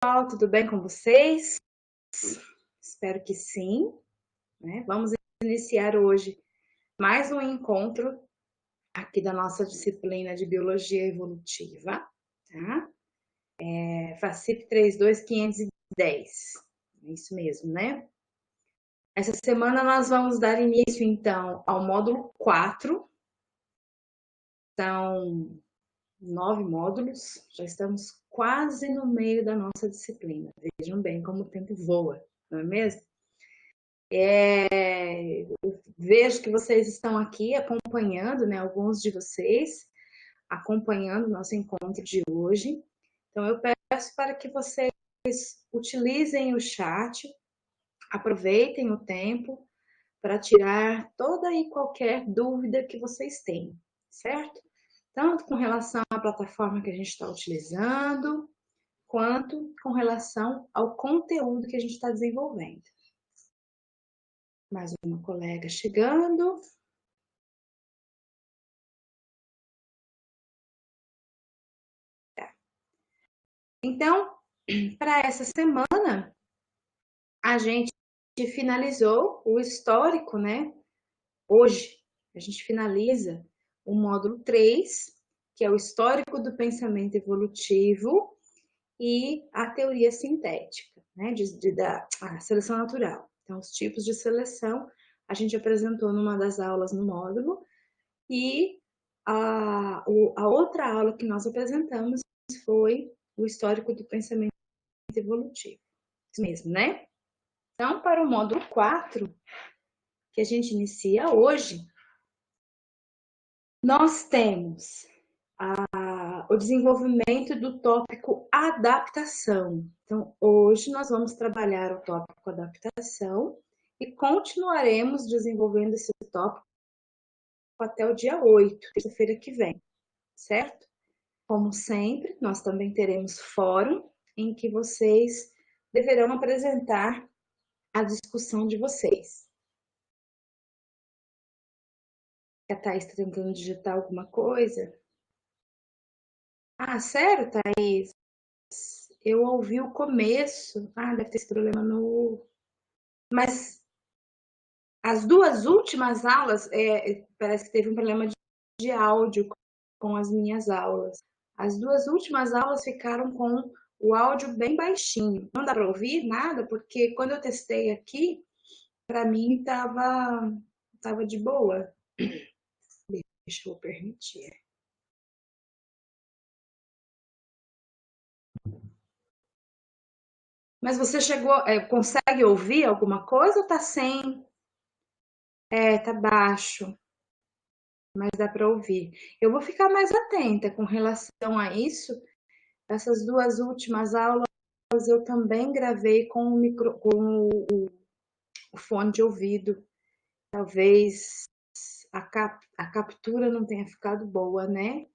pessoal, tudo bem com vocês? Espero que sim, né? Vamos iniciar hoje mais um encontro aqui da nossa disciplina de Biologia Evolutiva, tá? FACIP 32510, é isso mesmo, né? Essa semana nós vamos dar início, então, ao módulo 4. São 9 módulos, já estamos quase no meio da nossa disciplina. Vejam bem como o tempo voa, não é mesmo? Vejo que vocês estão aqui acompanhando, né? Alguns de vocês acompanhando o nosso encontro de hoje. Então, eu peço para que vocês utilizem o chat, aproveitem o tempo para tirar toda e qualquer dúvida que vocês tenham, certo? Tanto com relação à plataforma que a gente está utilizando, quanto com relação ao conteúdo que a gente está desenvolvendo. Mais uma colega chegando. Tá. Então, para essa semana, a gente finalizou o histórico, né? Hoje, a gente finaliza o módulo 3, que é o histórico do pensamento evolutivo e a teoria sintética, né? Da seleção natural. Então, os tipos de seleção a gente apresentou numa das aulas no módulo e a outra aula que nós apresentamos foi o histórico do pensamento evolutivo. Isso mesmo, né? Então, para o módulo 4, que a gente inicia hoje, nós temos o desenvolvimento do tópico adaptação. Então, hoje nós vamos trabalhar o tópico adaptação e continuaremos desenvolvendo esse tópico até o dia 8, terça-feira que vem, certo? Como sempre, nós também teremos fórum em que vocês deverão apresentar a discussão de vocês. A Thaís está tentando digitar alguma coisa. Ah, sério, Thaís? Eu ouvi o começo. Ah, deve ter esse problema no... Mas as duas últimas aulas, parece que teve um problema de áudio com as minhas aulas. As duas últimas aulas ficaram com o áudio bem baixinho. Não dá para ouvir nada, porque quando eu testei aqui, para mim estava de boa. Deixa eu permitir. Mas você consegue ouvir alguma coisa ou tá sem? Tá baixo, mas dá para ouvir. Eu vou ficar mais atenta com relação a isso. Essas duas últimas aulas eu também gravei com o fone de ouvido. Talvez a captura não tenha ficado boa, né?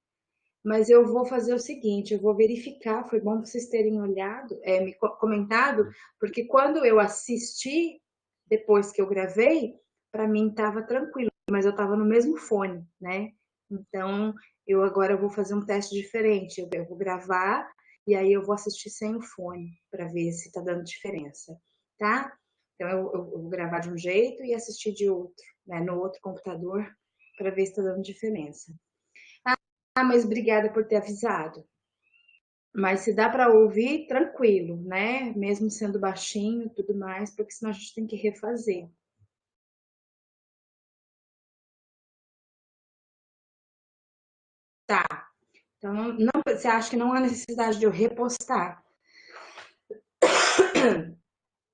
Mas eu vou fazer o seguinte, eu vou verificar, foi bom vocês terem olhado, me comentado, porque quando eu assisti, depois que eu gravei, para mim estava tranquilo, mas eu estava no mesmo fone, né? Então, eu agora vou fazer um teste diferente, eu vou gravar e aí eu vou assistir sem o fone, para ver se está dando diferença, tá? Então, eu vou gravar de um jeito e assistir de outro, né, no outro computador, para ver se está dando diferença. Ah, mas obrigada por ter avisado. Mas se dá para ouvir, tranquilo, né? Mesmo sendo baixinho e tudo mais, porque senão a gente tem que refazer. Tá. Então, você acha que não há necessidade de eu repostar?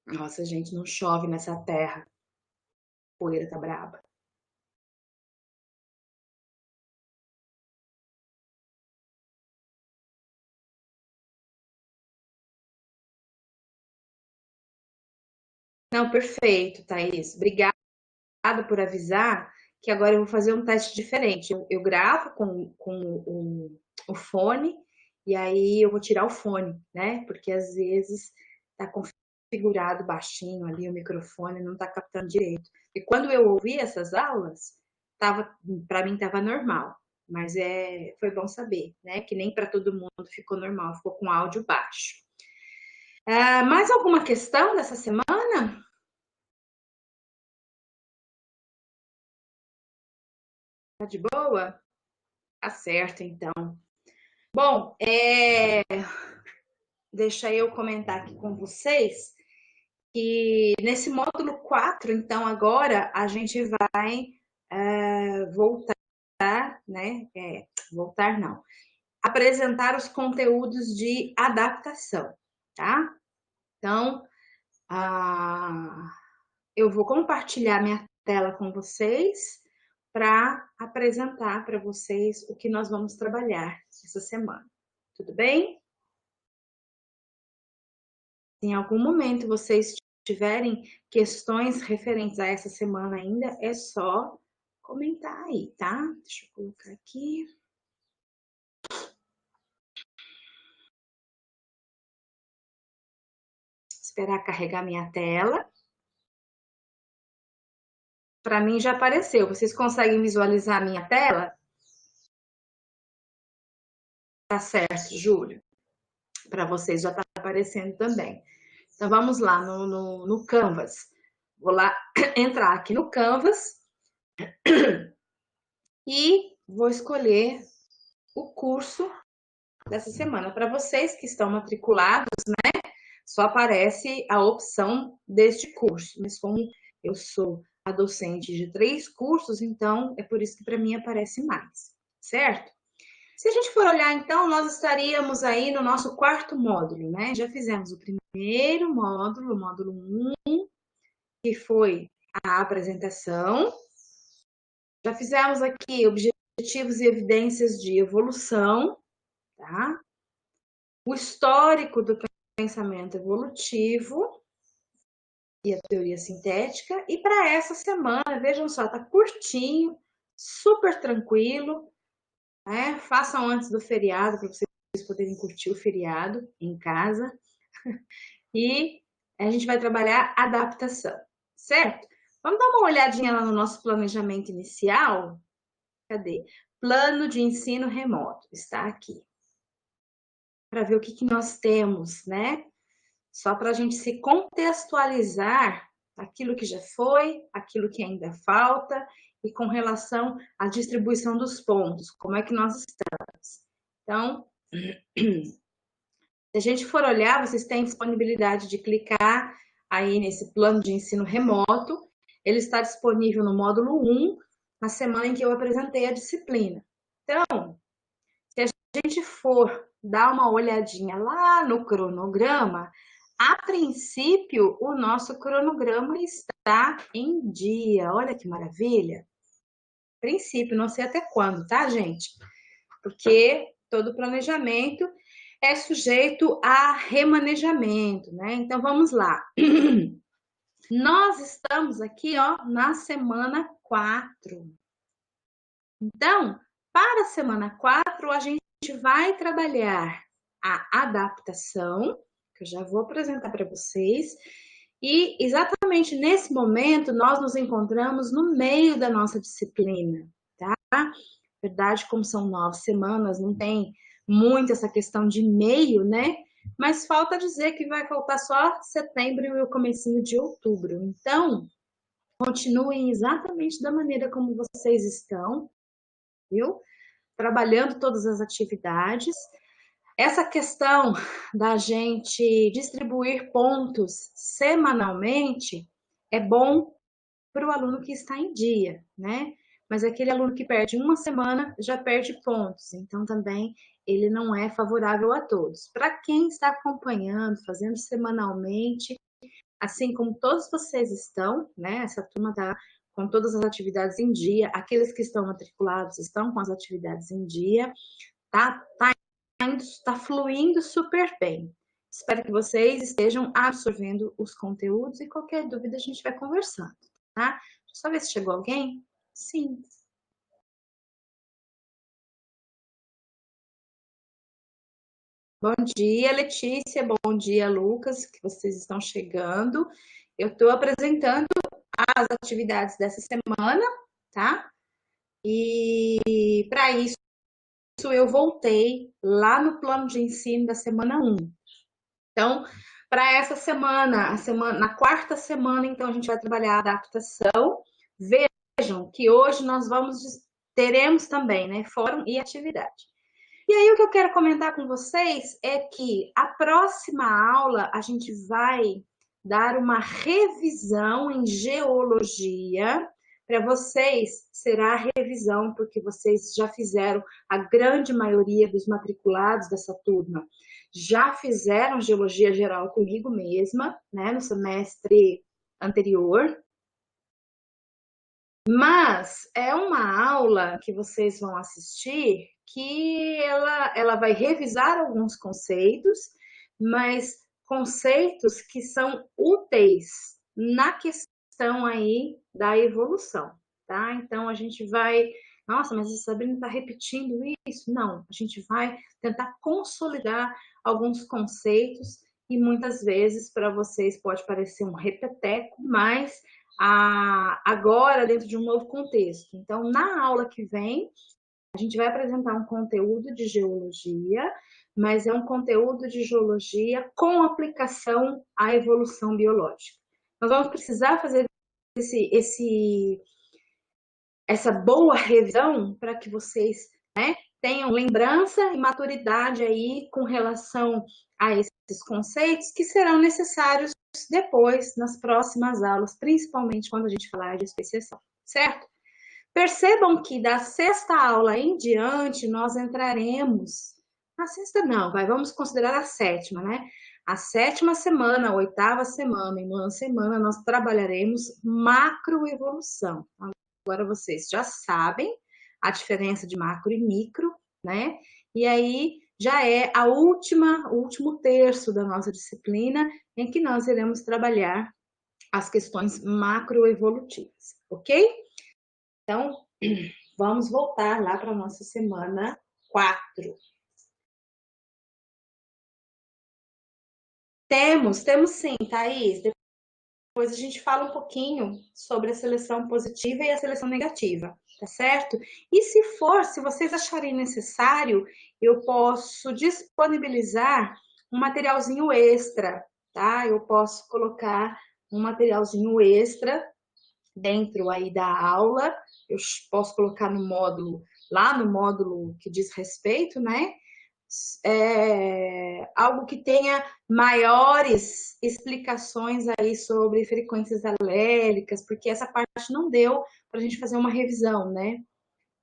Nossa, gente, não chove nessa terra. A poeira tá braba. Não, perfeito, Thaís. Obrigada por avisar que agora eu vou fazer um teste diferente. Eu gravo com o fone e aí eu vou tirar o fone, né? Porque às vezes tá configurado baixinho ali o microfone, não tá captando direito. E quando eu ouvi essas aulas, para mim tava normal. Mas foi bom saber, né? Que nem para todo mundo ficou normal, ficou com áudio baixo. Mais alguma questão dessa semana? Tá de boa? Tá certo, então. Bom, deixa eu comentar aqui com vocês que nesse módulo 4, então, agora a gente vai voltar, né? Voltar não. Apresentar os conteúdos de adaptação, tá? Então, eu vou compartilhar minha tela com vocês para apresentar para vocês o que nós vamos trabalhar essa semana. Tudo bem? Se em algum momento vocês tiverem questões referentes a essa semana ainda, é só comentar aí, tá? Deixa eu colocar aqui. Esperar carregar minha tela. Para mim já apareceu. Vocês conseguem visualizar a minha tela? Tá certo, Júlio. Para vocês já está aparecendo também. Então vamos lá no Canvas. Vou lá entrar aqui no Canvas e vou escolher o curso dessa semana. Para vocês que estão matriculados, né, só aparece a opção deste curso. Mas como eu sou a docente de 3 cursos, então é por isso que para mim aparece mais, certo? Se a gente for olhar, então, nós estaríamos aí no nosso 4º módulo, né? Já fizemos o primeiro módulo, o módulo 1, que foi a apresentação. Já fizemos aqui objetivos e evidências de evolução, tá? O histórico do pensamento evolutivo e a teoria sintética. E para essa semana, vejam só, tá curtinho, super tranquilo, né? Façam antes do feriado para vocês poderem curtir o feriado em casa. E a gente vai trabalhar adaptação, certo? Vamos dar uma olhadinha lá no nosso planejamento inicial. Cadê? Plano de ensino remoto. Está aqui. Para ver o que nós temos, né? Só para a gente se contextualizar aquilo que já foi, aquilo que ainda falta e com relação à distribuição dos pontos, como é que nós estamos. Então, se a gente for olhar, vocês têm disponibilidade de clicar aí nesse plano de ensino remoto. Ele está disponível no módulo 1, na semana em que eu apresentei a disciplina. Então, se a gente for dar uma olhadinha lá no cronograma, a princípio, o nosso cronograma está em dia. Olha que maravilha! Princípio, não sei até quando, tá, gente? Porque todo planejamento é sujeito a remanejamento, né? Então, vamos lá. Nós estamos aqui, ó, na semana 4. Então, para a semana 4, a gente vai trabalhar a adaptação, que eu já vou apresentar para vocês, e exatamente nesse momento nós nos encontramos no meio da nossa disciplina, tá? Na verdade, como são 9 semanas, não tem muito essa questão de meio, né? Mas falta dizer que vai faltar só setembro e o comecinho de outubro. Então, continuem exatamente da maneira como vocês estão, viu? Trabalhando todas as atividades. Essa questão da gente distribuir pontos semanalmente é bom para o aluno que está em dia, né? Mas aquele aluno que perde uma semana já perde pontos, então também ele não é favorável a todos. Para quem está acompanhando, fazendo semanalmente, assim como todos vocês estão, né? Essa turma está com todas as atividades em dia, aqueles que estão matriculados estão com as atividades em dia, tá fluindo super bem. Espero que vocês estejam absorvendo os conteúdos e qualquer dúvida a gente vai conversando, tá? Só ver se chegou alguém. Sim. Bom dia, Letícia. Bom dia, Lucas, que vocês estão chegando. Eu estou apresentando as atividades dessa semana, tá? E para isso eu voltei lá no plano de ensino da semana 1. Então, para essa semana, na quarta semana, então, a gente vai trabalhar a adaptação. Vejam que hoje nós teremos também, né, fórum e atividade. E aí o que eu quero comentar com vocês é que a próxima aula a gente vai dar uma revisão em geologia. Para vocês será a revisão, porque vocês já fizeram, a grande maioria dos matriculados dessa turma já fizeram geologia geral comigo mesma, né, no semestre anterior. Mas é uma aula que vocês vão assistir que ela vai revisar alguns conceitos, mas conceitos que são úteis na questão aí da evolução, tá? Então a gente vai, nossa, mas a Sabrina está repetindo isso? Não, a gente vai tentar consolidar alguns conceitos e muitas vezes para vocês pode parecer um repeteco, mas agora dentro de um novo contexto. Então, na aula que vem, a gente vai apresentar um conteúdo de geologia, mas é um conteúdo de geologia com aplicação à evolução biológica. Nós vamos precisar fazer essa boa revisão para que vocês, né, tenham lembrança e maturidade aí com relação a esses conceitos que serão necessários depois nas próximas aulas, principalmente quando a gente falar de especiação, certo? Percebam que da sexta aula em diante nós entraremos, na sexta não, vamos considerar a sétima, né? A sétima semana, a oitava semana e nona semana nós trabalharemos macroevolução. Agora vocês já sabem a diferença de macro e micro, né? E aí já é o último terço da nossa disciplina em que nós iremos trabalhar as questões macroevolutivas, ok? Então, vamos voltar lá para a nossa semana 4. Temos sim, Thaís. Depois a gente fala um pouquinho sobre a seleção positiva e a seleção negativa, tá certo? E se vocês acharem necessário, eu posso disponibilizar um materialzinho extra, tá? Eu posso colocar um materialzinho extra dentro aí da aula, eu posso colocar no módulo, lá no módulo que diz respeito, né? Algo que tenha maiores explicações aí sobre frequências aléricas, porque essa parte não deu para a gente fazer uma revisão, né?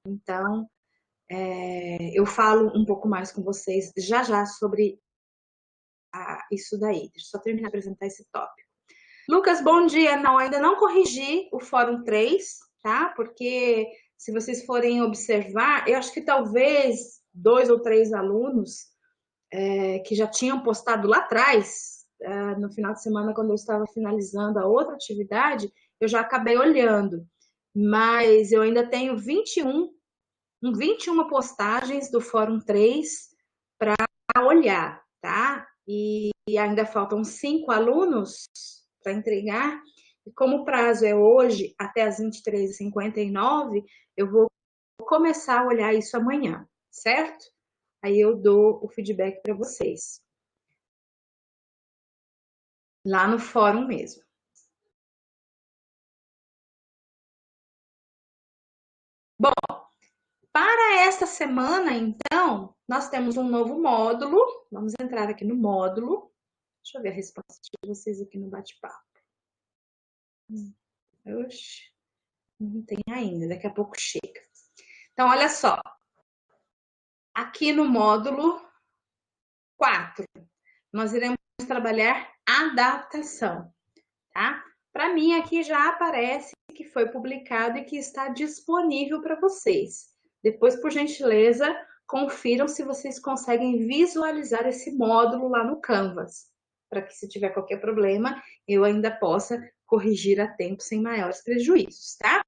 Então, eu falo um pouco mais com vocês já sobre isso daí. Deixa eu só terminar de apresentar esse tópico. Lucas, bom dia. Não, ainda não corrigi o Fórum 3, tá? Porque se vocês forem observar, eu acho que talvez 2 ou 3 alunos que já tinham postado lá atrás, no final de semana, quando eu estava finalizando a outra atividade, eu já acabei olhando. Mas eu ainda tenho 21 postagens do Fórum 3 para olhar, tá? E ainda faltam 5 alunos para entregar. E como o prazo é hoje, até as 23h59, eu vou começar a olhar isso amanhã, certo? Aí eu dou o feedback para vocês. Lá no fórum mesmo. Bom, para esta semana, então, nós temos um novo módulo. Vamos entrar aqui no módulo. Deixa eu ver a resposta de vocês aqui no bate-papo. Oxe, não tem ainda, daqui a pouco chega. Então, olha só. Aqui no módulo 4, nós iremos trabalhar adaptação, tá? Para mim, aqui já aparece que foi publicado e que está disponível para vocês. Depois, por gentileza, confiram se vocês conseguem visualizar esse módulo lá no Canvas, para que se tiver qualquer problema, eu ainda possa corrigir a tempo sem maiores prejuízos, tá?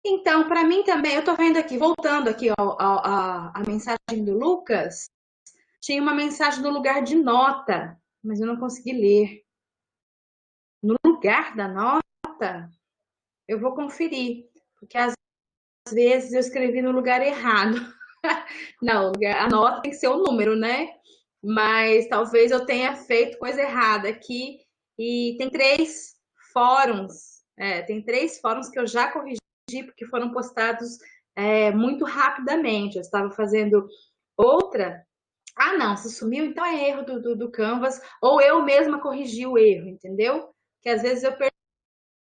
Então, para mim também, eu estou vendo aqui, voltando aqui a mensagem do Lucas, tinha uma mensagem no lugar de nota, mas eu não consegui ler. No lugar da nota, eu vou conferir, porque às vezes eu escrevi no lugar errado. Não, a nota tem que ser o número, né? Mas talvez eu tenha feito coisa errada aqui. E tem três fóruns, tem três fóruns que eu já corrigi, porque foram postados muito rapidamente. Eu estava fazendo outra. Ah, não, se sumiu, então é erro do Canvas, ou eu mesma corrigi o erro, entendeu? Que às vezes eu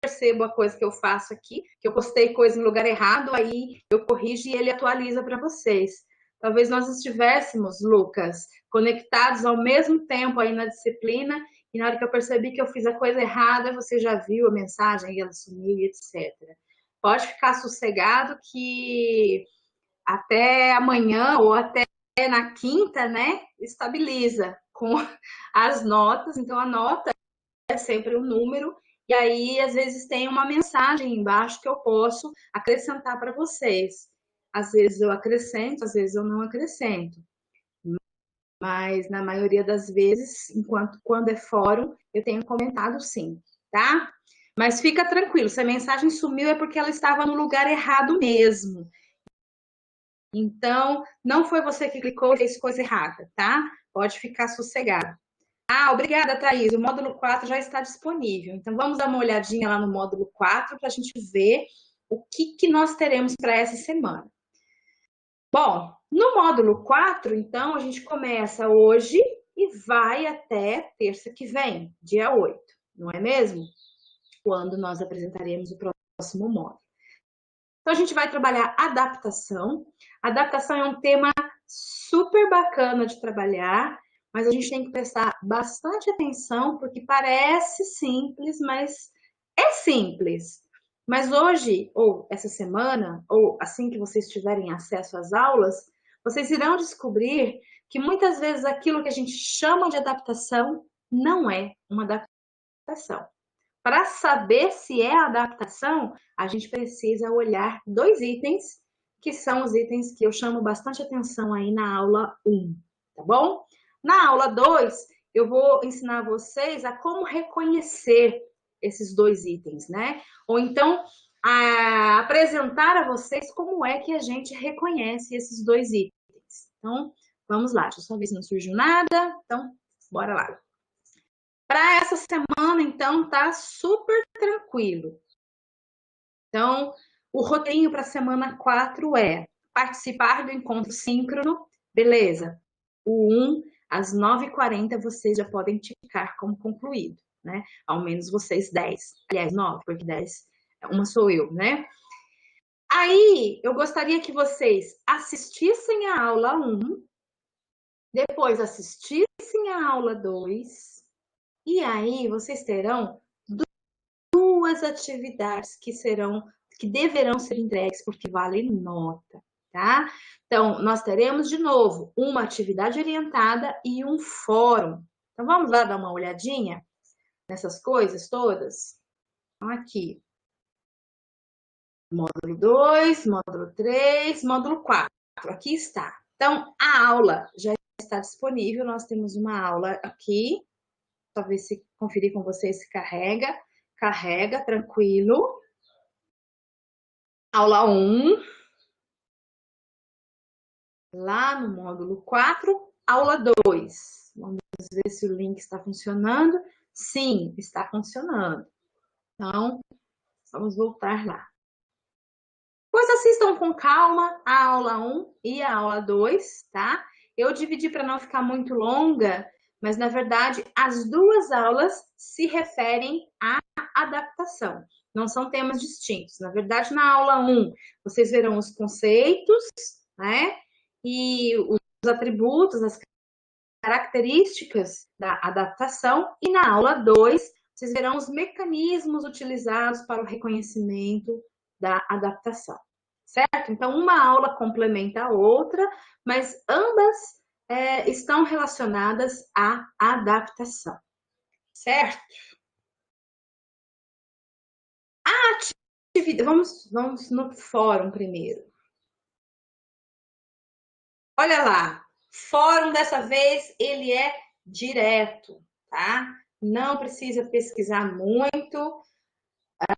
percebo a coisa que eu faço aqui, que eu postei coisa no lugar errado, aí eu corrijo e ele atualiza para vocês. Talvez nós estivéssemos, Lucas, conectados ao mesmo tempo aí na disciplina, e na hora que eu percebi que eu fiz a coisa errada, você já viu a mensagem e ela sumiu, etc. Pode ficar sossegado que até amanhã ou até na quinta, né, estabiliza com as notas. Então, a nota é sempre um número, e aí, às vezes, tem uma mensagem embaixo que eu posso acrescentar para vocês. Às vezes eu acrescento, às vezes eu não acrescento. Mas, na maioria das vezes, quando é fórum, eu tenho comentado sim, tá? Mas fica tranquilo, se a mensagem sumiu é porque ela estava no lugar errado mesmo. Então, não foi você que clicou e fez coisa errada, tá? Pode ficar sossegado. Ah, obrigada, Thaís. O módulo 4 já está disponível. Então, vamos dar uma olhadinha lá no módulo 4 para a gente ver o que nós teremos para essa semana. Bom, no módulo 4, então, a gente começa hoje e vai até terça que vem, dia 8, não é mesmo? Quando nós apresentaremos o próximo módulo. Então, a gente vai trabalhar adaptação. Adaptação é um tema super bacana de trabalhar, mas a gente tem que prestar bastante atenção, porque parece simples, mas é simples. Mas hoje, ou essa semana, ou assim que vocês tiverem acesso às aulas, vocês irão descobrir que muitas vezes aquilo que a gente chama de adaptação não é uma adaptação. Para saber se é adaptação, a gente precisa olhar dois itens, que são os itens que eu chamo bastante atenção aí na aula 1, tá bom? Na aula 2, eu vou ensinar vocês a como reconhecer esses dois itens, né? Ou então, apresentar a vocês como é que a gente reconhece esses dois itens. Então, vamos lá. Deixa eu só ver se não surgiu nada. Então, bora lá. Para essa semana, então, tá super tranquilo. Então, o roteirinho para a semana 4 é participar do encontro síncrono, beleza. O 1, às 9h40, vocês já podem ticar como concluído, né? Ao menos vocês 10. Aliás, 9, porque 10, uma sou eu, né? Aí, eu gostaria que vocês assistissem a aula 1, depois assistissem a aula 2, e aí vocês terão duas atividades que deverão ser entregues, porque vale nota, tá? Então, nós teremos, de novo, uma atividade orientada e um fórum. Então, vamos lá dar uma olhadinha nessas coisas todas? Então, aqui. Módulo 2, módulo 3, módulo 4. Aqui está. Então, a aula já está disponível. Nós temos uma aula aqui. Talvez se conferir com vocês se carrega. Carrega, tranquilo. Aula 1. Lá no módulo 4, aula 2. Vamos ver se o link está funcionando. Sim, está funcionando. Então, vamos voltar lá. Depois assistam com calma a aula 1 e a aula 2, tá? Eu dividi para não ficar muito longa, mas na verdade as duas aulas se referem à adaptação. Não são temas distintos. Na verdade, na aula 1, vocês verão os conceitos, né? E os atributos, as características da adaptação. E na aula 2, vocês verão os mecanismos utilizados para o reconhecimento da adaptação, certo? Então, uma aula complementa a outra, mas ambas estão relacionadas à adaptação, certo? Vamos no fórum primeiro. Olha lá, fórum dessa vez ele é direto, tá? Não precisa pesquisar muito.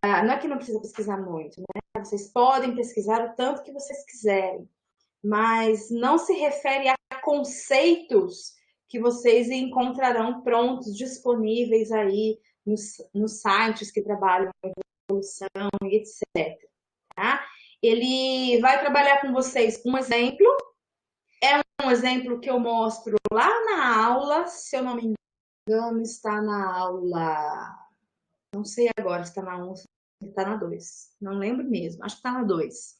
Não é que não precisa pesquisar muito, né? Vocês podem pesquisar o tanto que vocês quiserem, mas não se refere a conceitos que vocês encontrarão prontos, disponíveis aí nos sites que trabalham com evolução e etc. Tá? Ele vai trabalhar com vocês um exemplo, um exemplo que eu mostro lá na aula, se eu não me engano, está na aula, não sei agora se está na 1, se está na 2, não lembro mesmo, acho que está na 2.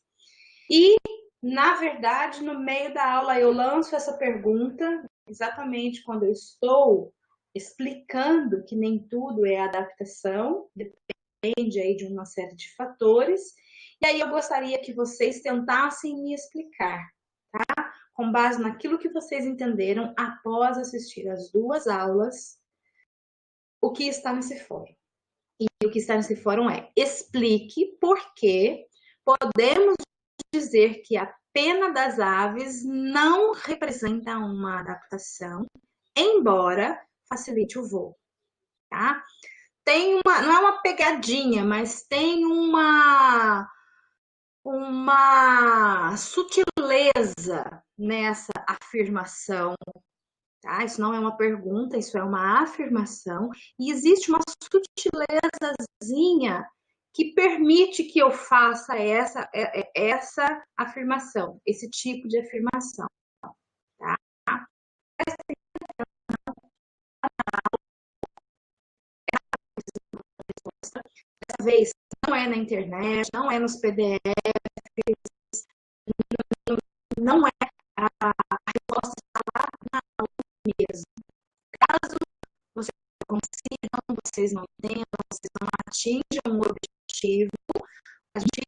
E, na verdade, no meio da aula eu lanço essa pergunta, exatamente quando eu estou explicando que nem tudo é adaptação, depende aí de uma série de fatores, e aí eu gostaria que vocês tentassem me explicar, tá? Com base naquilo que vocês entenderam após assistir as 2 aulas, o que está nesse fórum. E o que está nesse fórum é: explique por que podemos dizer que a pena das aves não representa uma adaptação, embora facilite o voo, tá? Não é uma pegadinha, mas tem uma sutileza nessa afirmação, tá? Isso não é uma pergunta, isso é uma afirmação, e existe uma sutilezazinha que permite que eu faça essa afirmação, esse tipo de afirmação, tá? Dessa vez, não é na internet, não é nos PDF, não é a resposta está lá na aula mesmo. Caso vocês não consigam, vocês não entendam, vocês não atinjam o objetivo, a gente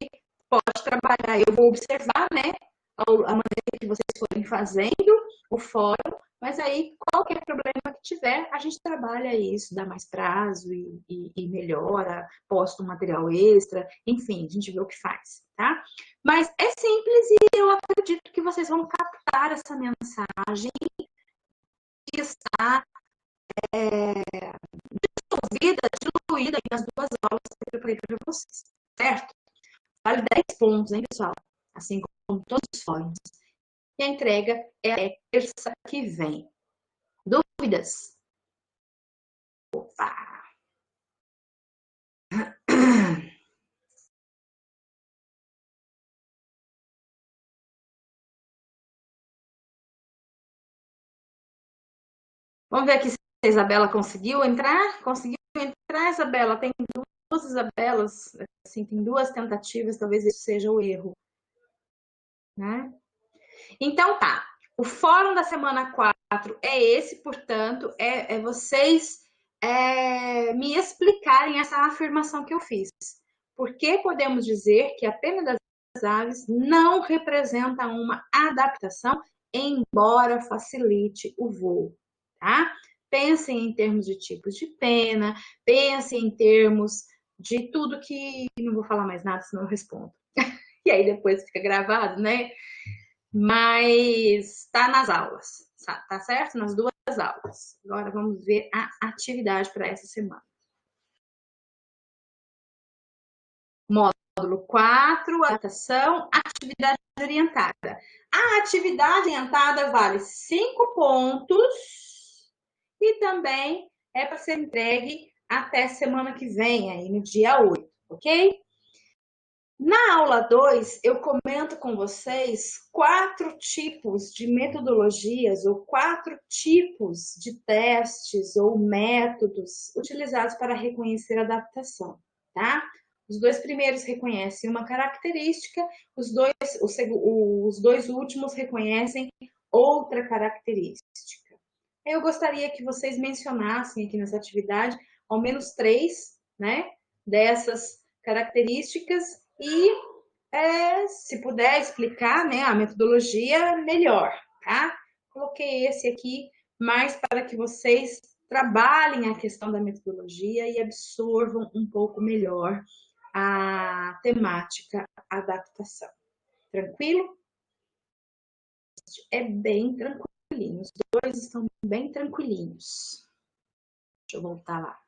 pode trabalhar. Eu vou observar, né, a maneira que vocês forem fazendo o fórum, mas aí qualquer problema que tiver, a gente trabalha isso, dá mais prazo e melhora, posta um material extra, enfim, a gente vê o que faz, tá? Mas é simples e eu acredito que vocês vão captar essa mensagem que está dissolvida, diluída nas 2 aulas que eu preparei para vocês, certo? Vale 10 pontos, hein, pessoal? Assim como todos os fóruns. E a entrega é terça que vem. Dúvidas? Opa! Vamos ver aqui se a Isabela conseguiu entrar. Conseguiu entrar, Isabela? Tem 2 Isabelas, assim, tem 2 tentativas, talvez isso seja o erro, né? Então tá. O fórum da semana 4 é esse, portanto, é vocês me explicarem essa afirmação que eu fiz. Por que podemos dizer que a pena das aves não representa uma adaptação, embora facilite o voo, tá? Pensem em termos de tipos de pena, pensem em termos de tudo que... Não vou falar mais nada, senão eu respondo. E aí depois fica gravado, né? Mas está nas aulas, tá certo? Nas 2 aulas. Agora vamos ver a atividade para essa semana. Módulo 4, adaptação, atividade orientada. A atividade orientada vale 5 pontos e também é para ser entregue até semana que vem, aí no dia 8, ok? Na aula 2, eu comento com vocês 4 tipos de metodologias ou 4 tipos de testes ou métodos utilizados para reconhecer a adaptação, tá? Os 2 primeiros reconhecem uma característica, os 2 últimos reconhecem outra característica. Eu gostaria que vocês mencionassem aqui nessa atividade ao menos 3, né, dessas características e, se puder explicar, né, a metodologia, melhor, tá? Coloquei esse aqui mais para que vocês trabalhem a questão da metodologia e absorvam um pouco melhor a temática adaptação. Tranquilo? É bem tranquilinho, os 2 estão bem tranquilinhos. Deixa eu voltar lá.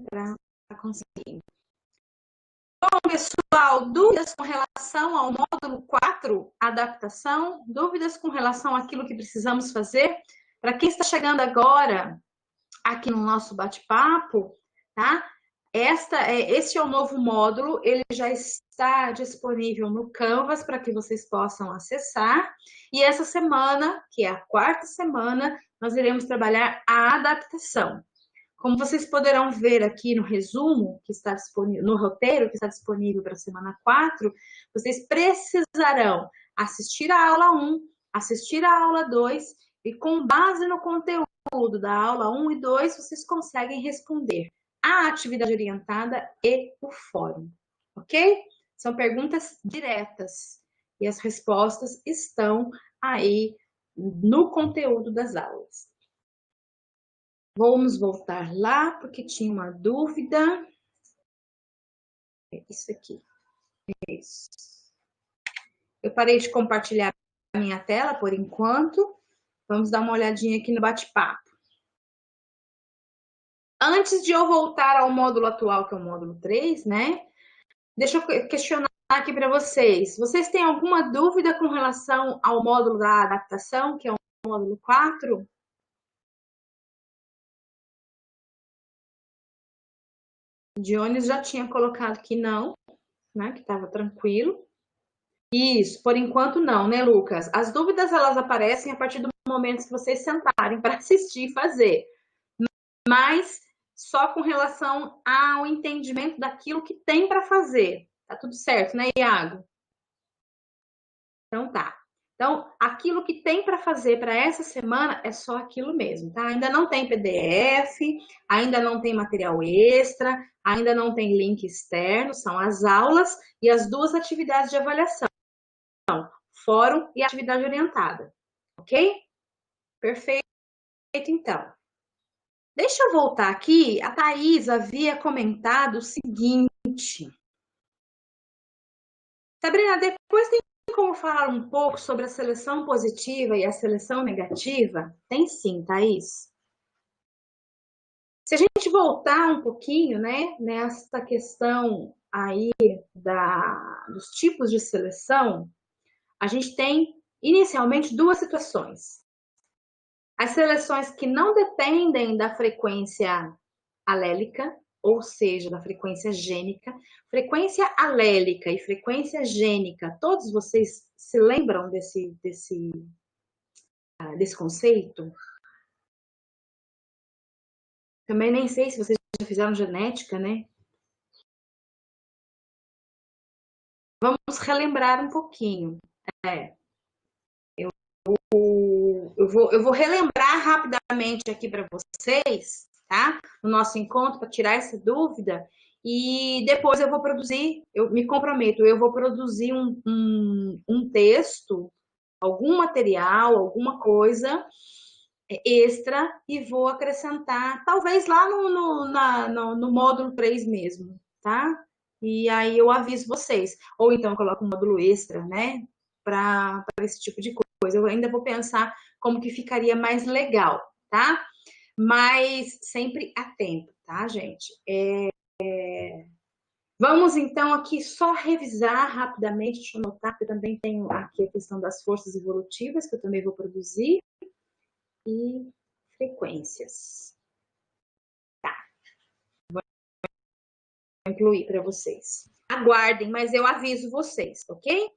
para conseguir. Bom, pessoal, dúvidas com relação ao módulo 4, adaptação? Dúvidas com relação àquilo que precisamos fazer? Para quem está chegando agora aqui no nosso bate-papo, tá? Este é o novo módulo, ele já está disponível no Canvas para que vocês possam acessar. E essa semana, que é a quarta semana, nós iremos trabalhar a adaptação. Como vocês poderão ver aqui no resumo, que está disponível, no roteiro que está disponível para a semana 4, vocês precisarão assistir a aula 1, assistir a aula 2, e com base no conteúdo da aula 1 e 2, vocês conseguem responder a atividade orientada e o fórum, ok? São perguntas diretas e as respostas estão aí no conteúdo das aulas. Vamos voltar lá, porque tinha uma dúvida. É isso aqui. É isso. Eu parei de compartilhar a minha tela por enquanto. Vamos dar uma olhadinha aqui no bate-papo. Antes de eu voltar ao módulo atual, que é o módulo 3, né? Deixa eu questionar aqui para vocês. Vocês têm alguma dúvida com relação ao módulo da adaptação, que é o módulo 4? Dionis já tinha colocado que não, né? Que estava tranquilo. Isso, por enquanto não, né, Lucas? As dúvidas, elas aparecem a partir do momento que vocês sentarem para assistir e fazer. Mas só com relação ao entendimento daquilo que tem para fazer. Tá tudo certo, né, Iago? Então tá. Então, aquilo que tem para fazer para essa semana é só aquilo mesmo, tá? Ainda não tem PDF, ainda não tem material extra, ainda não tem link externo, são as aulas e as duas atividades de avaliação. Fórum e atividade orientada, ok? Perfeito, então. Deixa eu voltar aqui. A Thaís havia comentado o seguinte. Sabrina, depois tem como falar um pouco sobre a seleção positiva e a seleção negativa? Tem sim, Thaís. Se a gente voltar um pouquinho, né, nessa questão aí dos tipos de seleção, a gente tem inicialmente duas situações. As seleções que não dependem da frequência alélica, ou seja, da frequência gênica. Frequência alélica e frequência gênica, todos vocês se lembram desse conceito? Também nem sei se vocês já fizeram genética, né? Vamos relembrar um pouquinho. Eu vou relembrar rapidamente aqui para vocês, tá? No nosso encontro, para tirar essa dúvida. E depois eu vou produzir, eu me comprometo, eu vou produzir um texto, algum material, alguma coisa extra e vou acrescentar, talvez lá no módulo 3 mesmo, tá? E aí eu aviso vocês. Ou então eu coloco um módulo extra, né? Para esse tipo de coisa. Eu ainda vou pensar como que ficaria mais legal, tá? Mas sempre atento, tá, gente? Vamos, então, aqui só revisar rapidamente, deixa eu anotar, que eu também tenho aqui a questão das forças evolutivas, que eu também vou produzir, e frequências. Tá. Vou incluir para vocês. Aguardem, mas eu aviso vocês, ok?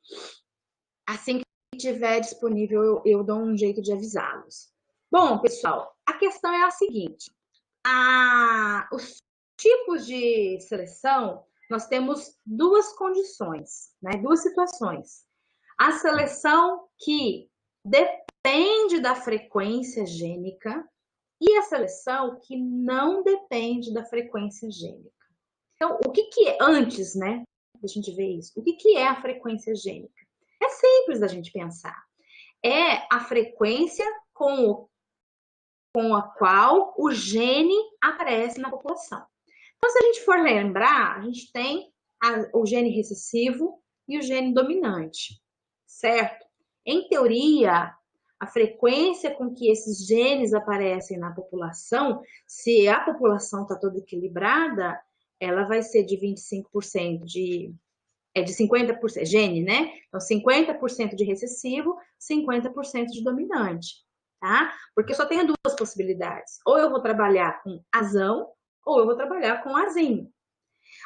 Assim que estiver disponível, eu dou um jeito de avisá-los. Bom, pessoal, a questão é a seguinte. Os tipos de seleção, nós temos duas condições, né? Duas situações. A seleção que depende da frequência gênica e a seleção que não depende da frequência gênica. Então, o que é antes, né? A gente ver isso. O que é a frequência gênica? É simples da gente pensar. É a frequência com a qual o gene aparece na população. Então, se a gente for lembrar, a gente tem o gene recessivo e o gene dominante, certo? Em teoria, a frequência com que esses genes aparecem na população, se a população está toda equilibrada, ela vai ser de 25% de 50% gene, né? Então, 50% de recessivo, 50% de dominante, tá? Porque eu só tenho duas possibilidades. Ou eu vou trabalhar com azão, ou eu vou trabalhar com azinho.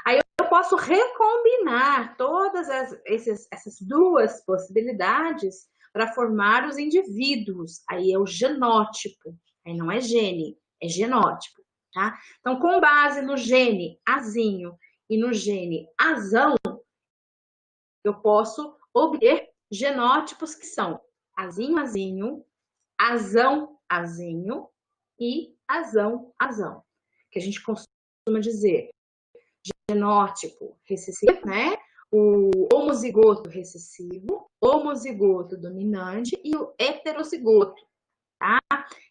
Aí eu posso recombinar todas essas duas possibilidades para formar os indivíduos. Aí é o genótipo. Aí não é gene, é genótipo, tá? Então, com base no gene azinho e no gene azão, eu posso obter genótipos que são azinho, azinho, azão, azinho e azão, azão. Que a gente costuma dizer genótipo recessivo, né? O homozigoto recessivo, homozigoto dominante e o heterozigoto, tá?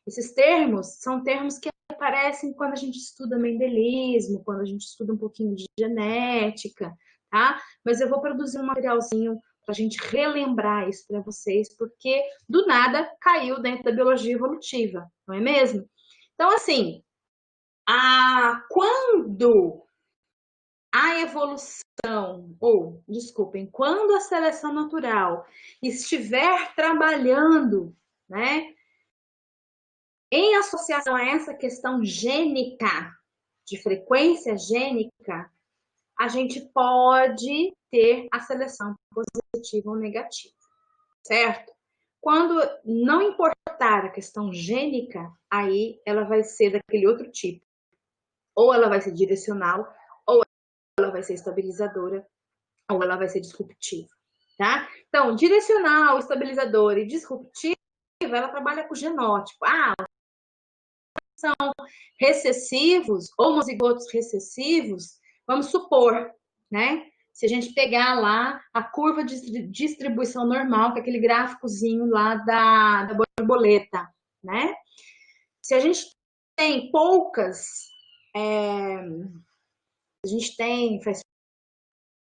Esses termos são termos que aparecem quando a gente estuda mendelismo, quando a gente estuda um pouquinho de genética, tá? Mas eu vou produzir um materialzinho para a gente relembrar isso para vocês, porque do nada caiu dentro da biologia evolutiva, não é mesmo? Então, assim, quando a evolução, ou, desculpem, quando a seleção natural estiver trabalhando, né, em associação a essa questão gênica, de frequência gênica, a gente pode ter a seleção positiva ou negativa, certo? Quando não importar a questão gênica, aí ela vai ser daquele outro tipo. Ou ela vai ser direcional, ou ela vai ser estabilizadora, ou ela vai ser disruptiva, tá? Então, direcional, estabilizadora e disruptiva, ela trabalha com genótipo. São recessivos, homozigotos recessivos, vamos supor, né? Se a gente pegar lá a curva de distribuição normal, que é aquele gráficozinho lá da borboleta, né? Se a gente tem poucas, a gente tem, faz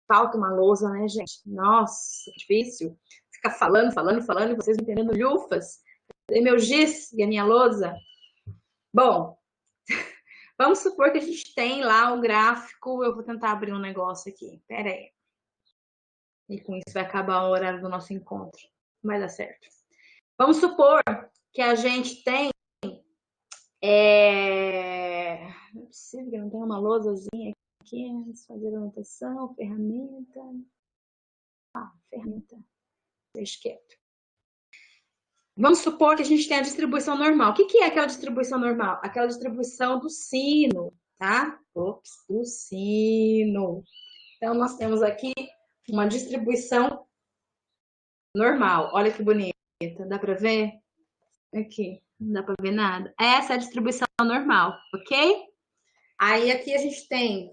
falta uma lousa, né, gente? Nossa, difícil. Ficar falando, e vocês não entendendo lufas. Cadê meu giz e a minha lousa? Bom, vamos supor que a gente tem lá o gráfico. Eu vou tentar abrir um negócio aqui. Pera aí. E com isso vai acabar o horário do nosso encontro. Vai dar certo. Vamos supor que a gente tem... Não é possível que não tenha uma lousazinha aqui. Fazer anotação, ferramenta. Ferramenta. Deixa quieto. Vamos supor que a gente tem a distribuição normal. O que é aquela distribuição normal? Aquela distribuição do sino, tá? Ops, do sino. Então, nós temos aqui uma distribuição normal. Olha que bonita. Dá para ver? Aqui, não dá para ver nada. Essa é a distribuição normal, ok? Aí, aqui a gente tem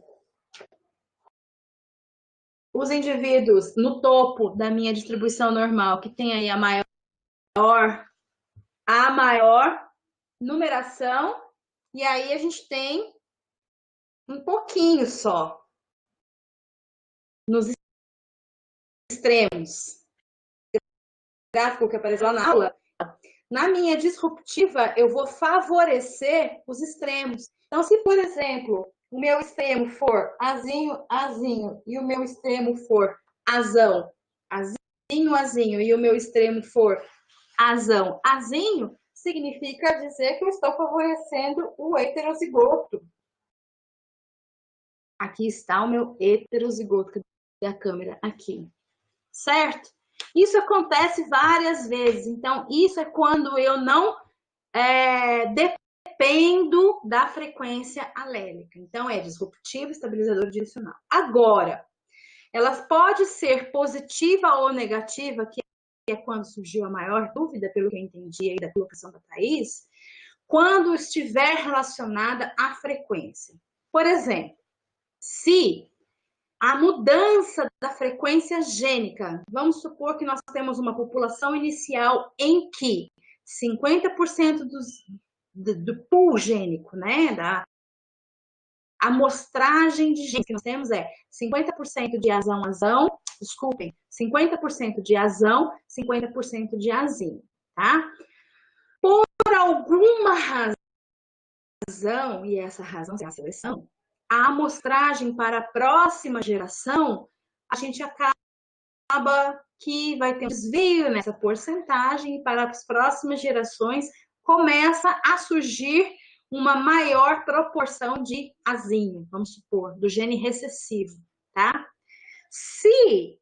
os indivíduos no topo da minha distribuição normal, que tem aí a maior numeração, e aí a gente tem um pouquinho só nos extremos. O gráfico que apareceu lá na aula, na minha disruptiva, eu vou favorecer os extremos. Então, se, por exemplo, o meu extremo for azinho, azinho, e o meu extremo for azão, azinho, azinho, e o meu extremo for azão, azinho, significa dizer que eu estou favorecendo o heterozigoto. Aqui está o meu heterozigoto da câmera aqui, certo? Isso acontece várias vezes. Então, isso é quando eu não dependo da frequência alélica. Então, é disruptivo, estabilizador, direcional. Agora, elas podem ser positiva ou negativa, que é quando surgiu a maior dúvida, pelo que eu entendi aí da colocação da Thaís, quando estiver relacionada à frequência. Por exemplo, se a mudança da frequência gênica, vamos supor que nós temos uma população inicial em que 50% do pool gênico, né, da amostragem de genes que nós temos é 50% de azão, desculpem, 50% de azão, 50% de azinho, tá? por alguma razão, e essa razão é a seleção, a amostragem para a próxima geração, a gente acaba que vai ter um desvio nessa porcentagem e para as próximas gerações começa a surgir uma maior proporção de azinho, vamos supor, do gene recessivo, tá? Se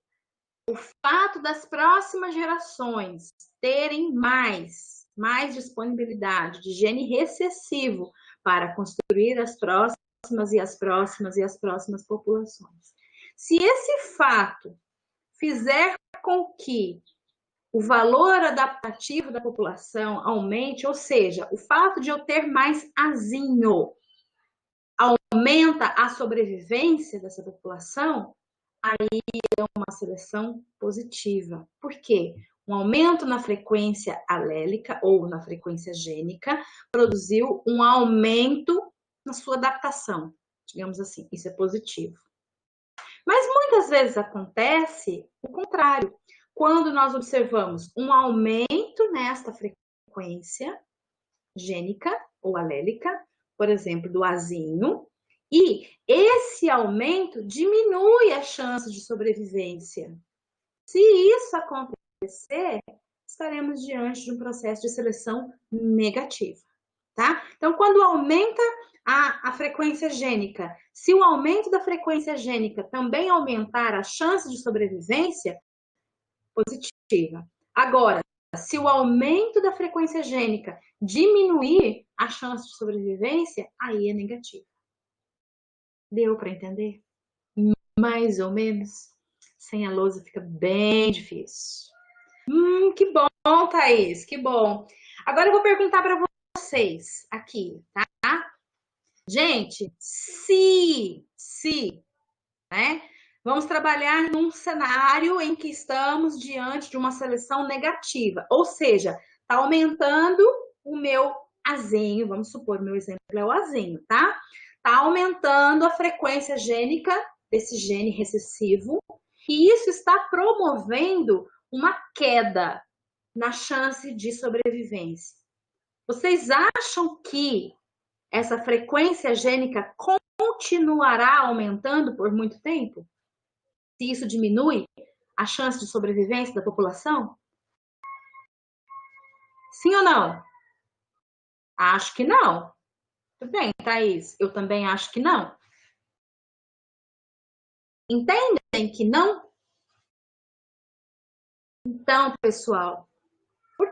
o fato das próximas gerações terem mais disponibilidade de gene recessivo para construir as próximas e as próximas e as próximas populações, se esse fato fizer com que o valor adaptativo da população aumente, ou seja, o fato de eu ter mais azinho aumenta a sobrevivência dessa população, aí é uma seleção positiva. Por quê? Um aumento na frequência alélica ou na frequência gênica produziu um aumento na sua adaptação, digamos assim, isso é positivo. Mas muitas vezes acontece o contrário. Quando nós observamos um aumento nesta frequência gênica ou alélica, por exemplo, do azinho, e esse aumento diminui a chance de sobrevivência. Se isso acontecer, estaremos diante de um processo de seleção negativa, tá? Então, quando aumenta a frequência gênica, se o aumento da frequência gênica também aumentar a chance de sobrevivência, positiva. Agora, se o aumento da frequência gênica diminuir a chance de sobrevivência, aí é negativo. Deu para entender? Mais ou menos. Sem a lousa fica bem difícil. Que bom, Thaís, que bom. Agora eu vou perguntar para vocês aqui, tá? Gente, se, né? Vamos trabalhar num cenário em que estamos diante de uma seleção negativa, ou seja, está aumentando o meu azinho, vamos supor, o meu exemplo é o azinho, tá? Está aumentando a frequência gênica desse gene recessivo, e isso está promovendo uma queda na chance de sobrevivência. Vocês acham que essa frequência gênica continuará aumentando por muito tempo? Se isso diminui a chance de sobrevivência da população? Sim ou não? Acho que não. Tudo bem, Thaís, eu também acho que não. Entendem que não? Então, pessoal, por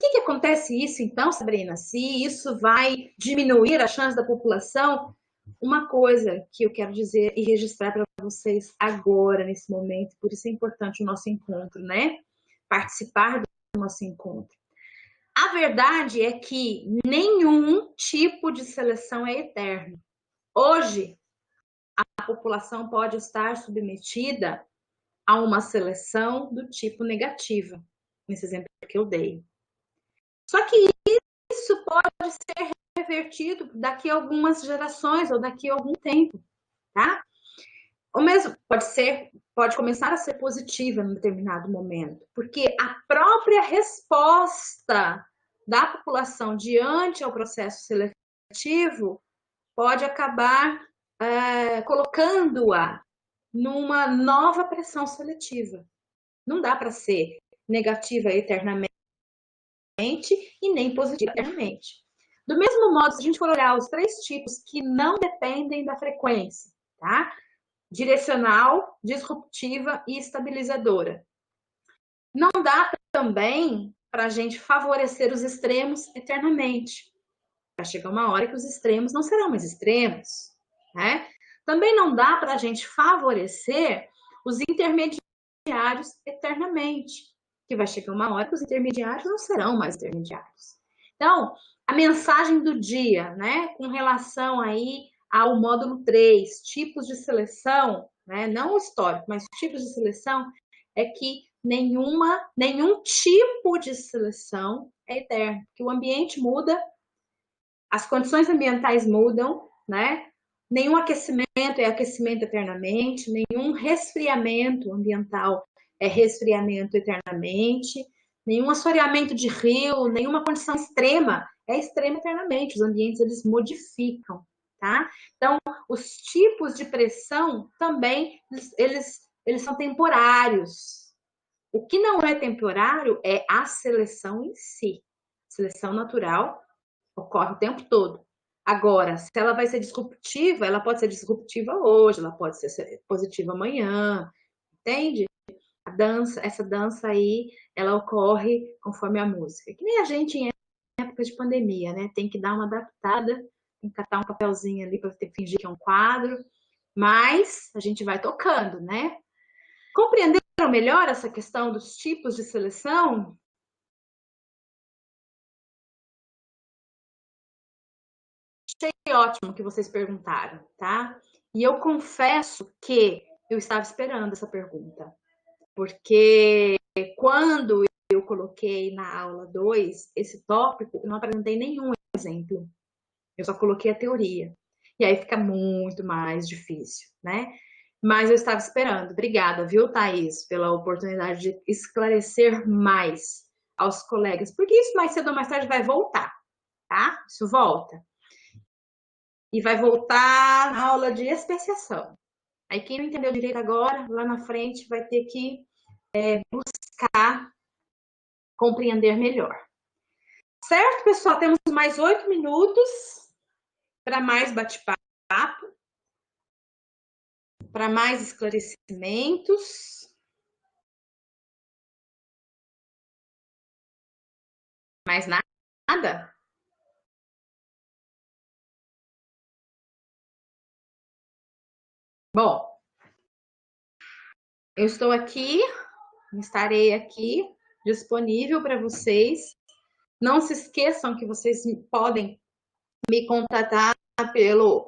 que acontece isso então, Sabrina? Se isso vai diminuir a chance da população? Uma coisa que eu quero dizer e registrar para vocês agora, nesse momento, por isso é importante o nosso encontro, né? Participar do nosso encontro. A verdade é que nenhum tipo de seleção é eterno. Hoje, a população pode estar submetida a uma seleção do tipo negativa, nesse exemplo que eu dei. Só que isso pode ser revertido daqui a algumas gerações ou daqui a algum tempo, tá? Ou mesmo pode começar a ser positiva em determinado momento, porque a própria resposta da população diante ao processo seletivo pode acabar colocando-a numa nova pressão seletiva. Não dá para ser negativa eternamente e nem positiva eternamente. Do mesmo modo, se a gente for olhar os três tipos que não dependem da frequência, tá? Direcional, disruptiva e estabilizadora. Não dá também para a gente favorecer os extremos eternamente. Vai chegar uma hora que os extremos não serão mais extremos, né? Também não dá para a gente favorecer os intermediários eternamente, que vai chegar uma hora que os intermediários não serão mais intermediários. Então, a mensagem do dia, né, com relação aí ao módulo 3, tipos de seleção, né, não o histórico, mas tipos de seleção, é que nenhum tipo de seleção é eterno, que o ambiente muda, as condições ambientais mudam, né? Nenhum aquecimento é aquecimento eternamente, nenhum resfriamento ambiental é resfriamento eternamente. nenhum assoreamento de rio, nenhuma condição extrema. É extrema eternamente, os ambientes eles modificam, tá? Então, os tipos de pressão também, eles são temporários. O que não é temporário é a seleção em si. Seleção natural ocorre o tempo todo. Agora, se ela vai ser disruptiva, ela pode ser disruptiva hoje, ela pode ser positiva amanhã, entende? Essa dança aí, ela ocorre conforme a música. Que nem a gente em época de pandemia, né? Tem que dar uma adaptada, tem que catar um papelzinho ali para fingir que é um quadro, mas a gente vai tocando, né? Compreenderam melhor essa questão dos tipos de seleção? Achei ótimo que vocês perguntaram, tá? E eu confesso que eu estava esperando essa pergunta, porque quando eu coloquei na aula 2 esse tópico, eu não apresentei nenhum exemplo, eu só coloquei a teoria. E aí fica muito mais difícil, né? Mas eu estava esperando. Obrigada, viu, Thaís, pela oportunidade de esclarecer mais aos colegas, porque isso mais cedo ou mais tarde vai voltar, tá? Isso volta. E vai voltar na aula de especiação. Aí quem não entendeu direito agora, lá na frente, vai ter que buscar compreender melhor. Certo, pessoal? Temos mais 8 minutos para mais bate-papo, para mais esclarecimentos. Mais nada? Bom, eu estou aqui, estarei aqui disponível para vocês. Não se esqueçam que vocês podem me contatar pelo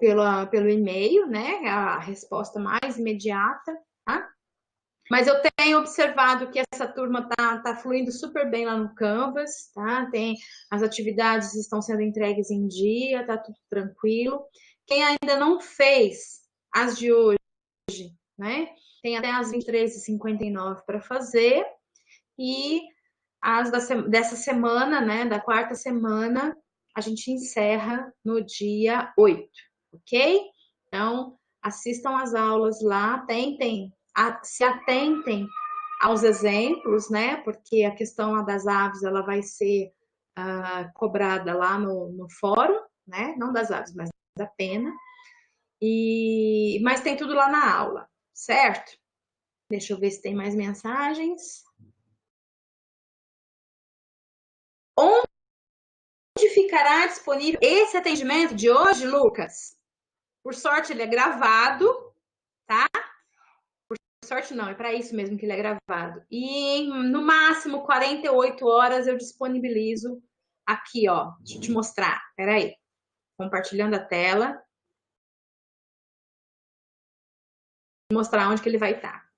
e-mail, né? A resposta mais imediata, tá? Mas eu tenho observado que essa turma tá fluindo super bem lá no Canvas, tá? As atividades estão sendo entregues em dia, tá tudo tranquilo. Quem ainda não fez as de hoje, né? Tem até as 23h59 para fazer. E as dessa semana, né? Da quarta semana, a gente encerra no dia 8, ok? Então, assistam às aulas lá, se atentem aos exemplos, né? Porque a questão das aves, ela vai ser cobrada lá no fórum, né? Não das aves, mas da pena. Mas tem tudo lá na aula, certo? Deixa eu ver se tem mais mensagens. Onde ficará disponível esse atendimento de hoje, Lucas? Por sorte, ele é gravado, tá? Por sorte, não, é para isso mesmo que ele é gravado. E no máximo 48 horas eu disponibilizo aqui, ó. Deixa eu te mostrar. Peraí. Compartilhando a tela. Vou mostrar onde que ele vai estar.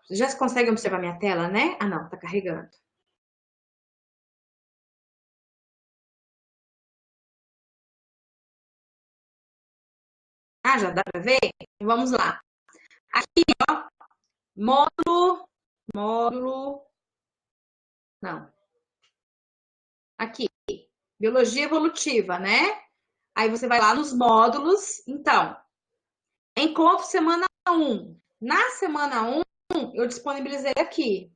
Já consegue observar minha tela, né? Ah, não, tá carregando. Ah, já dá para ver? Vamos lá. Aqui, ó, módulo, não. Aqui, biologia evolutiva, né? Aí você vai lá nos módulos. Então, encontro semana 1. Na semana 1, eu disponibilizei aqui.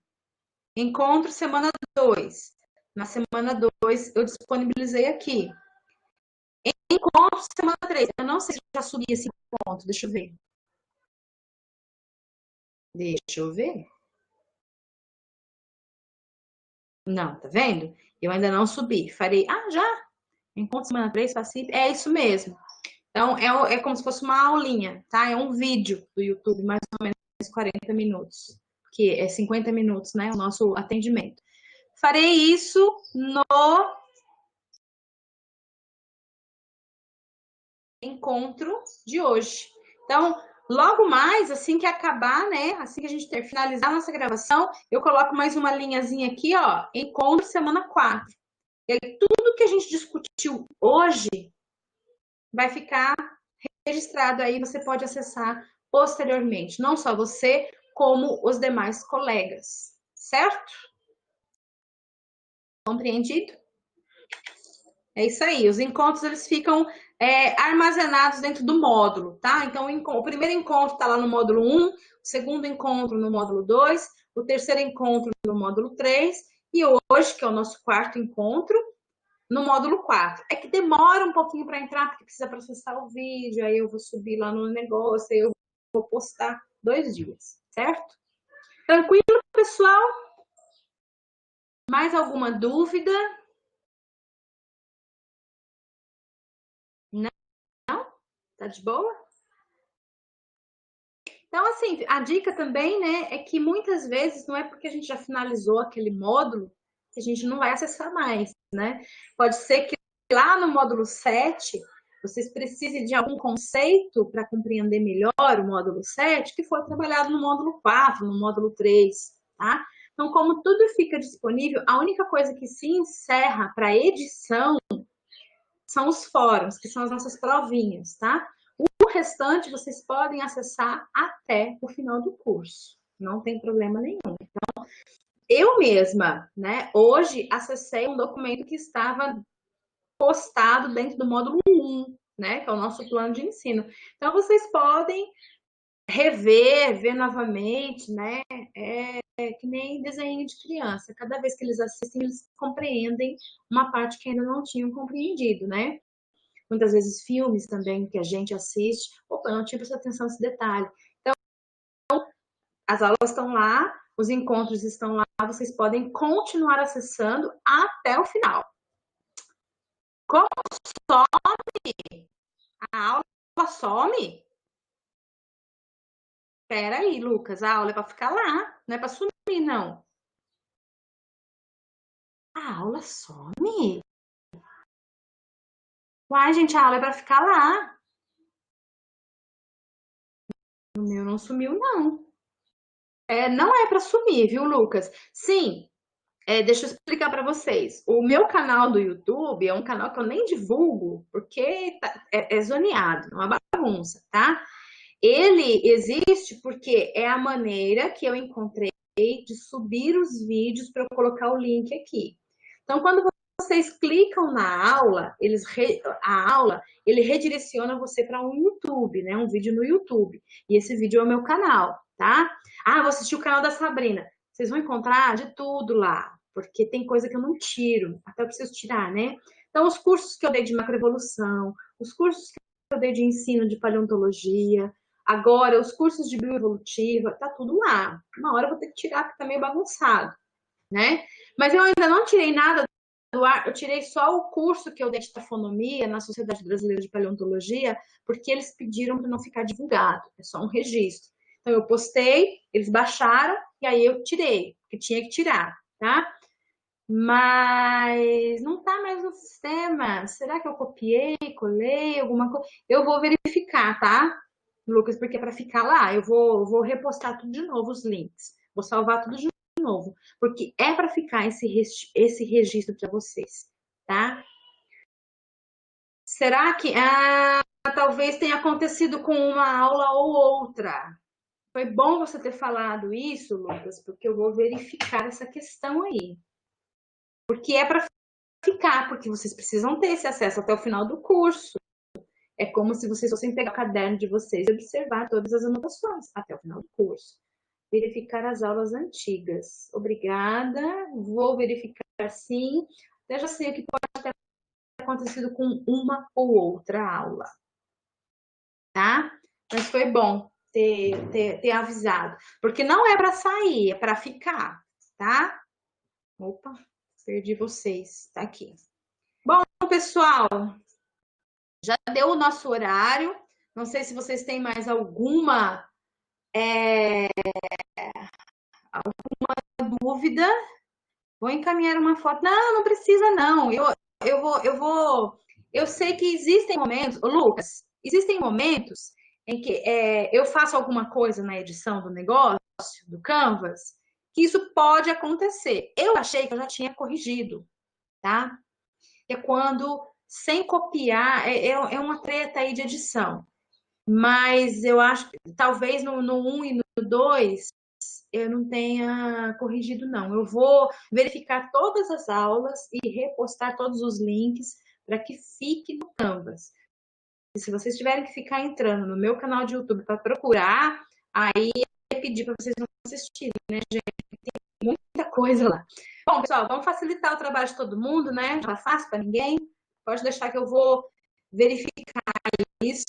Encontro semana 2. Na semana 2, eu disponibilizei aqui. Encontro semana 3. Eu não sei se já subi esse ponto. Deixa eu ver. Deixa eu ver. Não, tá vendo? Eu ainda não subi. Farei. Ah, já? Encontro semana 3, faço. É isso mesmo. Então, é como se fosse uma aulinha, tá? É um vídeo do YouTube, mais ou menos 40 minutos. Que é 50 minutos, né? O nosso atendimento. Farei isso no encontro de hoje. Então, logo mais, assim que acabar, né? Assim que a gente finalizar a nossa gravação, eu coloco mais uma linhazinha aqui, ó. Encontro semana 4. E aí, tudo que a gente discutiu hoje vai ficar registrado aí, você pode acessar posteriormente. Não só você, como os demais colegas, certo? Compreendido? É isso aí. Os encontros eles ficam armazenados dentro do módulo, tá? Então, o primeiro encontro está lá no módulo 1, o segundo encontro no módulo 2, o terceiro encontro no módulo 3, e hoje, que é o nosso quarto encontro, no módulo 4. É que demora um pouquinho para entrar, porque precisa processar o vídeo, aí eu vou subir lá no negócio, aí eu vou postar 2 dias, certo? Tranquilo, pessoal? Mais alguma dúvida? Não? Tá de boa? Então, assim, a dica também, né, é que muitas vezes não é porque a gente já finalizou aquele módulo que a gente não vai acessar mais, né? Pode ser que lá no módulo 7 vocês precisem de algum conceito para compreender melhor o módulo 7 que foi trabalhado no módulo 4, no módulo 3, tá? Então, como tudo fica disponível, a única coisa que se encerra para edição são os fóruns, que são as nossas provinhas, tá? O restante vocês podem acessar até o final do curso. Não tem problema nenhum. Então, eu mesma, né, hoje acessei um documento que estava postado dentro do módulo 1, né, que é o nosso plano de ensino. Então, vocês podem rever, ver novamente, né, que nem desenho de criança. Cada vez que eles assistem, eles compreendem uma parte que ainda não tinham compreendido, né? Muitas vezes filmes também que a gente assiste, opa, eu não tive essa atenção nesse detalhe. Então, as aulas estão lá, os encontros estão lá, vocês podem continuar acessando até o final. Como some? A aula some? Espera aí, Lucas, a aula é para ficar lá, não é para sumir, não. A aula some? Uai, gente, a aula é para ficar lá. O meu não sumiu, não. Não é para sumir, viu, Lucas? Sim, deixa eu explicar para vocês. O meu canal do YouTube é um canal que eu nem divulgo, porque é zoneado, é uma bagunça, tá? Ele existe porque é a maneira que eu encontrei de subir os vídeos para eu colocar o link aqui. Então, quando vocês clicam na aula, ele redireciona você para um YouTube, né? Um vídeo no YouTube. E esse vídeo é o meu canal, tá? Ah, vou assistir o canal da Sabrina. Vocês vão encontrar de tudo lá, porque tem coisa que eu não tiro, até eu preciso tirar, né? Então, os cursos que eu dei de macroevolução, os cursos que eu dei de ensino de paleontologia, agora os cursos de bioevolutiva, tá tudo lá. Uma hora eu vou ter que tirar, porque tá meio bagunçado, né? Mas eu ainda não tirei nada do ar, eu tirei só o curso que eu dei de tafonomia na Sociedade Brasileira de Paleontologia, porque eles pediram para não ficar divulgado, é só um registro. Então eu postei, eles baixaram e aí eu tirei, porque tinha que tirar, tá? Mas não tá mais no sistema. Será que eu copiei, colei alguma coisa? Eu vou verificar, tá, Lucas, porque é para ficar lá, eu vou repostar tudo de novo os links. Vou salvar tudo de novo, porque é para ficar esse registro para vocês, tá? Será que talvez tenha acontecido com uma aula ou outra? Foi bom você ter falado isso, Lucas, porque eu vou verificar essa questão aí. Porque é para ficar, porque vocês precisam ter esse acesso até o final do curso. É como se vocês fossem pegar o caderno de vocês e observar todas as anotações até o final do curso. Verificar as aulas antigas. Obrigada. Vou verificar sim. Eu já sei o que pode ter acontecido com uma ou outra aula. Tá? Mas foi bom ter avisado. Porque não é para sair, é para ficar. Tá? Opa, perdi vocês. Tá aqui. Bom, pessoal, já deu o nosso horário. Não sei se vocês têm mais alguma dúvida. Vou encaminhar uma foto. Não, não precisa, não. Eu sei que existem momentos, ô, Lucas, existem momentos em que eu faço alguma coisa na edição do negócio, do Canvas, que isso pode acontecer. Eu achei que eu já tinha corrigido, tá? É quando, sem copiar, é uma treta aí de edição. Mas eu acho que talvez no 1 e no 2 eu não tenha corrigido, não. Eu vou verificar todas as aulas e repostar todos os links para que fique no Canvas. E se vocês tiverem que ficar entrando no meu canal de YouTube para procurar, aí eu pedir para vocês não assistirem, né, gente? Tem muita coisa lá. Bom, pessoal, vamos facilitar o trabalho de todo mundo, né? Não tá fácil para ninguém. Pode deixar que eu vou verificar isso.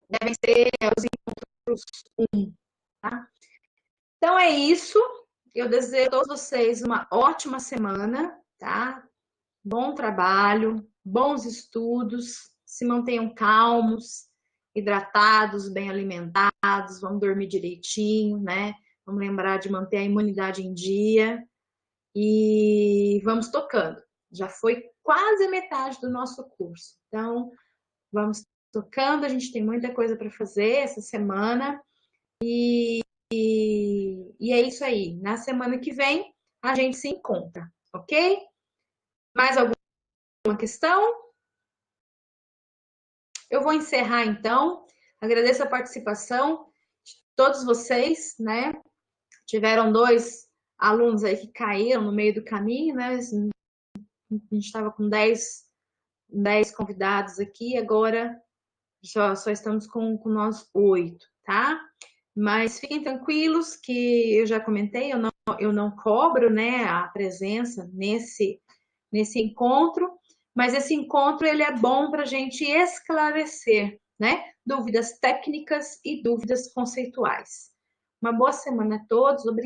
Devem ser os encontros 1, tá? Então é isso. Eu desejo a todos vocês uma ótima semana, tá? Bom trabalho, bons estudos, se mantenham calmos, hidratados, bem alimentados, vamos dormir direitinho, né? Vamos lembrar de manter a imunidade em dia e vamos tocando. Já foi quase a metade do nosso curso, então vamos tocando. A gente tem muita coisa para fazer essa semana e é isso aí. Na semana que vem a gente se encontra, ok? Mais alguma questão? Eu vou encerrar então. Agradeço a participação de todos vocês, né? Tiveram 2 alunos aí que caíram no meio do caminho, né? A gente estava com 10 convidados aqui, agora só estamos com nós 8, tá? Mas fiquem tranquilos que eu já comentei, eu não cobro, né, a presença nesse encontro, mas esse encontro ele é bom para a gente esclarecer, né, dúvidas técnicas e dúvidas conceituais. Uma boa semana a todos, obrigada.